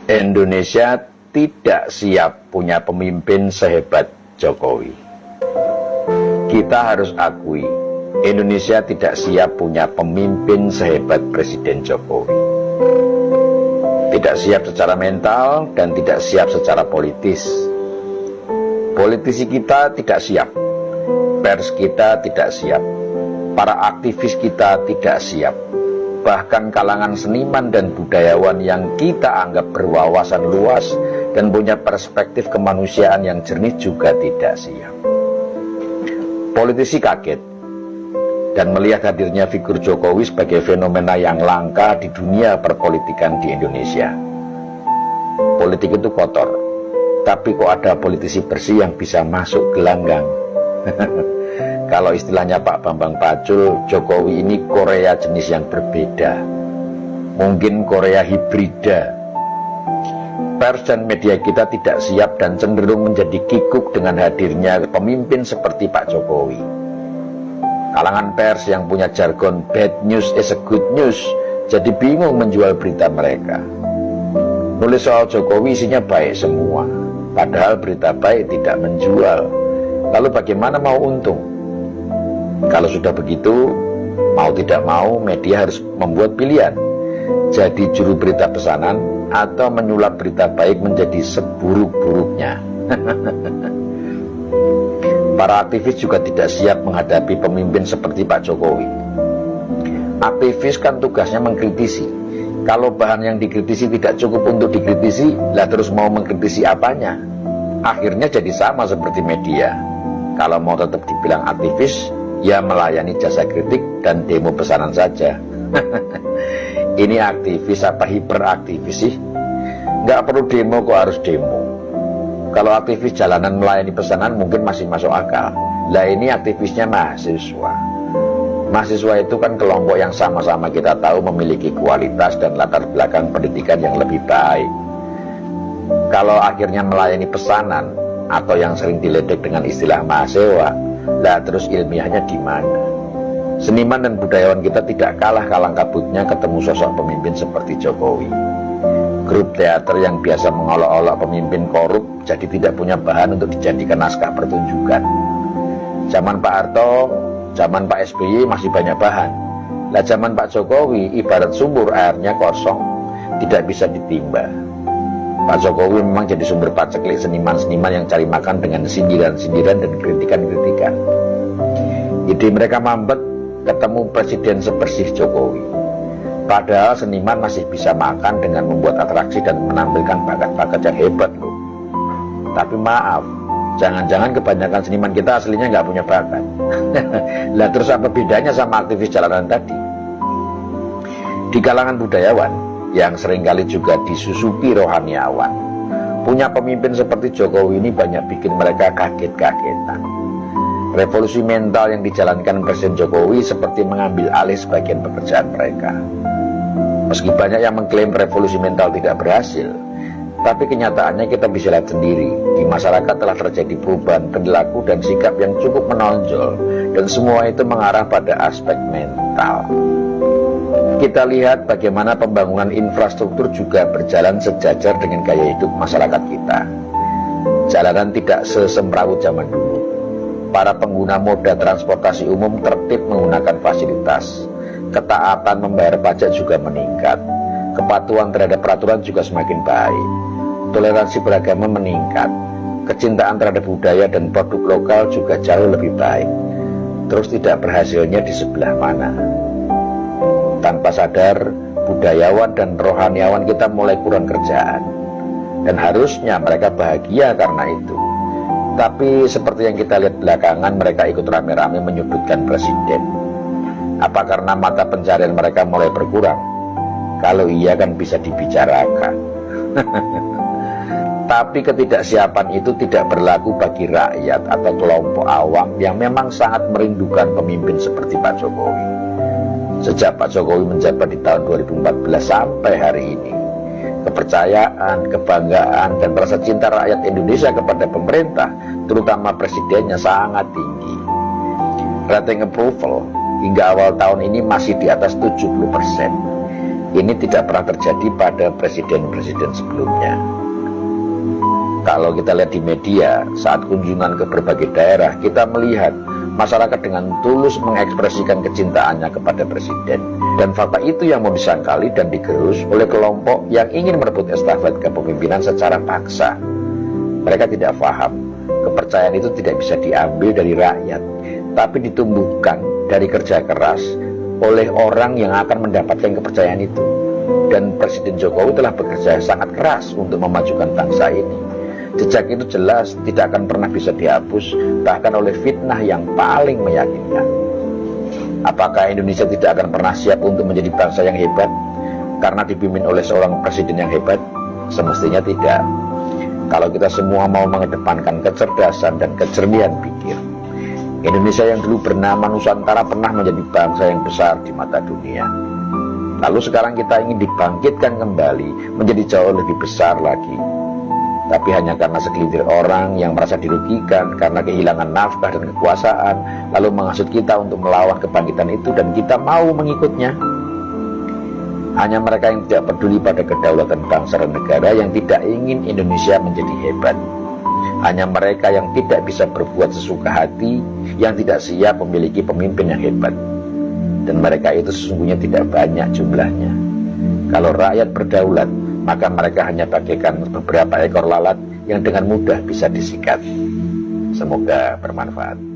Indonesia tidak siap punya pemimpin sehebat Jokowi. Kita harus akui, Indonesia tidak siap punya pemimpin sehebat Presiden Jokowi. Tidak siap secara mental dan tidak siap secara politis. Politisi kita tidak siap, pers kita tidak siap, para aktivis kita tidak siap. Bahkan kalangan seniman dan budayawan yang kita anggap berwawasan luas dan punya perspektif kemanusiaan yang jernih juga tidak siap. Politisi kaget dan melihat hadirnya figur Jokowi sebagai fenomena yang langka di dunia perpolitikan di Indonesia. Politik itu kotor, tapi kok ada politisi bersih yang bisa masuk gelanggang. Kalau istilahnya Pak Bambang Pacul, Jokowi ini Korea jenis yang berbeda. Mungkin Korea hibrida. Pers dan media kita tidak siap dan cenderung menjadi kikuk dengan hadirnya pemimpin seperti Pak Jokowi. Kalangan pers yang punya jargon bad news is a good news jadi bingung menjual berita mereka. Nulis soal Jokowi isinya baik semua, padahal berita baik tidak menjual. Lalu bagaimana mau untung? Kalau sudah begitu, mau tidak mau media harus membuat pilihan. Jadi juru berita pesanan atau menyulap berita baik menjadi seburuk-buruknya. Para aktivis juga tidak siap menghadapi pemimpin seperti Pak Jokowi. Aktivis kan tugasnya mengkritisi. Kalau bahan yang dikritisi tidak cukup untuk dikritisi, lah terus mau mengkritisi apanya? Akhirnya jadi sama seperti media. Kalau mau tetap dibilang aktivis, ya melayani jasa kritik dan demo pesanan saja. Ini aktivis apa hiperaktivis sih? Nggak perlu demo kok harus demo. Kalau aktivis jalanan melayani pesanan mungkin masih masuk akal. Lah ini aktivisnya mahasiswa. Mahasiswa itu kan kelompok yang sama-sama kita tahu memiliki kualitas dan latar belakang pendidikan yang lebih baik. Kalau akhirnya melayani pesanan atau yang sering diledek dengan istilah mahasiswa, lah terus ilmiahnya di mana? Seniman dan budayawan kita tidak kalah kalang kabutnya ketemu sosok pemimpin seperti Jokowi. Grup teater yang biasa mengolok-olok pemimpin korup jadi tidak punya bahan untuk dijadikan naskah pertunjukan. Zaman Pak Harto, zaman Pak SBY masih banyak bahan. Lah zaman Pak Jokowi ibarat sumur airnya kosong, tidak bisa ditimba. Pak Jokowi memang jadi sumber paceklik seniman-seniman yang cari makan dengan sindiran-sindiran dan kritikan-kritikan. Ide mereka mampet ketemu presiden sebersih Jokowi. Padahal seniman masih bisa makan dengan membuat atraksi dan menampilkan bakat-bakat yang hebat loh. Tapi maaf, jangan-jangan kebanyakan seniman kita aslinya nggak punya bakat. Lah terus apa bedanya sama aktivis jalanan tadi? Di kalangan budayawan yang seringkali juga disusupi rohaniawan, punya pemimpin seperti Jokowi ini banyak bikin mereka kaget-kagetan. Revolusi mental yang dijalankan Presiden Jokowi seperti mengambil alih sebagian pekerjaan mereka. Meski banyak yang mengklaim revolusi mental tidak berhasil, tapi kenyataannya kita bisa lihat sendiri, di masyarakat telah terjadi perubahan perilaku dan sikap yang cukup menonjol, dan semua itu mengarah pada aspek mental. Kita lihat bagaimana pembangunan infrastruktur juga berjalan sejajar dengan gaya hidup masyarakat kita. Jalanan tidak sesemrawut zaman dulu. Para pengguna moda transportasi umum tertib menggunakan fasilitas. Ketaatan membayar pajak juga meningkat. Kepatuhan terhadap peraturan juga semakin baik. Toleransi beragama meningkat. Kecintaan terhadap budaya dan produk lokal juga jauh lebih baik. Terus tidak berhasilnya di sebelah mana? Tanpa sadar, budayawan dan rohaniawan kita mulai kurang kerjaan. Dan harusnya mereka bahagia karena itu. Tapi seperti yang kita lihat belakangan, mereka ikut rame-rame menyudutkan presiden. Apa karena mata pencarian mereka mulai berkurang? Kalau iya kan bisa dibicarakan. Tapi ketidaksiapan itu tidak berlaku bagi rakyat atau kelompok awam yang memang sangat merindukan pemimpin seperti Pak Jokowi. Sejak Pak Jokowi menjabat di tahun 2014 sampai hari ini, kepercayaan, kebanggaan, dan rasa cinta rakyat Indonesia kepada pemerintah, terutama presidennya, sangat tinggi. Rating approval hingga awal tahun ini masih di atas 70%. Ini tidak pernah terjadi pada presiden-presiden sebelumnya. Kalau kita lihat di media, saat kunjungan ke berbagai daerah, kita melihat masyarakat dengan tulus mengekspresikan kecintaannya kepada presiden. Dan fakta itu yang mau disangkali dan digerus oleh kelompok yang ingin merebut estafet kepemimpinan secara paksa. Mereka tidak paham, kepercayaan itu tidak bisa diambil dari rakyat, tapi ditumbuhkan dari kerja keras oleh orang yang akan mendapatkan kepercayaan itu. Dan Presiden Jokowi telah bekerja sangat keras untuk memajukan bangsa ini. Jejak itu jelas tidak akan pernah bisa dihapus, bahkan oleh fitnah yang paling meyakinkan. Apakah Indonesia tidak akan pernah siap untuk menjadi bangsa yang hebat karena dipimpin oleh seorang presiden yang hebat? Semestinya tidak. Kalau kita semua mau mengedepankan kecerdasan dan kejernihan pikir, Indonesia yang dulu bernama Nusantara pernah menjadi bangsa yang besar di mata dunia. Lalu sekarang kita ingin dibangkitkan kembali menjadi jauh lebih besar lagi. Tapi hanya karena segelintir orang yang merasa dirugikan karena kehilangan nafkah dan kekuasaan, lalu menghasut kita untuk melawan kebangkitan itu dan kita mau mengikutnya. Hanya mereka yang tidak peduli pada kedaulatan bangsa dan negara yang tidak ingin Indonesia menjadi hebat. Hanya mereka yang tidak bisa berbuat sesuka hati, yang tidak siap memiliki pemimpin yang hebat. Dan mereka itu sesungguhnya tidak banyak jumlahnya. Kalau rakyat berdaulat, maka mereka hanya bagaikan beberapa ekor lalat yang dengan mudah bisa disikat. Semoga bermanfaat.